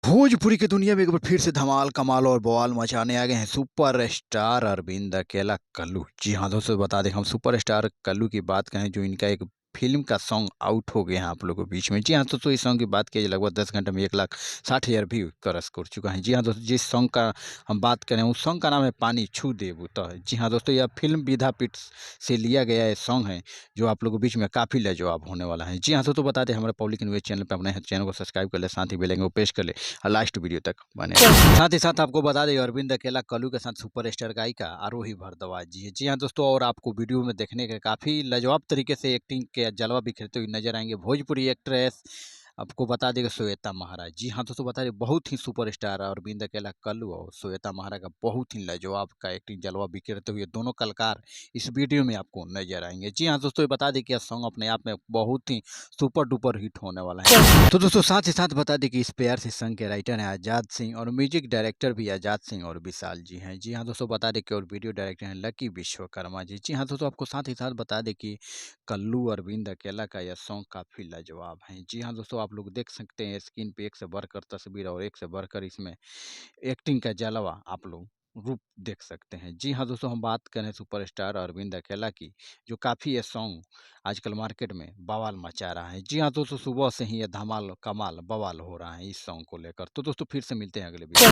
भोजपुरी की दुनिया में एक बार फिर से धमाल कमाल और बवाल मचाने आ गए हैं सुपरस्टार अरविंद अकेला कल्लू। जी हाँ दोस्तों, बता दें हम सुपरस्टार कल्लू की बात करें, जो इनका एक फिल्म का सॉन्ग आउट हो गया है आप लोगों के बीच में। जी हाँ दोस्तों, इस सॉन्ग की बात की लगभग 10 घंटे में 1,60,000 व्यू क्रॉस कर चुका है। जी हाँ दोस्तों, जिस सॉन्ग का हम बात करें उस सॉन्ग का नाम है पानी छू दे बूता है। जी हाँ दोस्तों, यह फिल्म विद्यापीठ से लिया गया ये सॉन्ग है, जो आप लोगों के बीच में काफ़ी लाजवाब होने वाला है। जी हाँ दोस्तों, बता दें हमारे पब्लिक न्यूज़ चैनल पर अपने चैनल को सब्सक्राइब कर ले, साथ ही बेल आइकन को प्रेस कर ले लास्ट वीडियो तक बने रहें। साथ ही साथ आपको बता दें अरविंद अकेला कल्लू के साथ सुपरस्टार गायिका आरोही भारद्वाज जी है। जी हाँ दोस्तों, और आपको वीडियो में देखने के काफ़ी लाजवाब तरीके से एक्टिंग के जलवा बिखेरते हुए नजर आएंगे भोजपुरी एक्ट्रेस। आपको बता देगा श्वेता महाराज। जी हाँ दोस्तों, बता दें बहुत ही सुपरस्टार अरविंद अकेला कल्लू और श्वेता महाराज का बहुत ही लाजवाब का एक्टिंग जलवा बिखेरते हुए दोनों कलाकार इस वीडियो में आपको नजर आएंगे। जी हाँ दोस्तों, ये बता दें कि यह सॉन्ग अपने आप में बहुत ही सुपर डुपर हिट होने वाला है। तो दोस्तों साथ ही साथ बता दें कि इस प्यार से संग के राइटर हैं आज़ाद सिंह और म्यूजिक डायरेक्टर भी आज़ाद सिंह और विशाल जी हैं। जी हाँ दोस्तों, बता दें कि और वीडियो डायरेक्टर हैं लकी विश्वकर्मा जी। जी हाँ दोस्तों, आपको साथ ही साथ बता दें कि कल्लू अरविंद अकेला का यह सॉन्ग काफ़ी लाजवाब है। जी हाँ दोस्तों, आप लोग देख सकते हैं स्क्रीन पे एक से बढ़कर तस्वीर और एक से बढ़कर इसमें एक्टिंग का जलवा आप लोग रूप देख सकते हैं। जी हाँ दोस्तों, हम बात करें सुपरस्टार अरविंद अकेला की, जो काफ़ी ये सॉन्ग आजकल मार्केट में बवाल मचा रहा है। जी हाँ दोस्तों, सुबह से ही ये धमाल कमाल बवाल हो रहा है इस सॉन्ग को लेकर। तो दोस्तों फिर से मिलते हैं अगले वीडियो।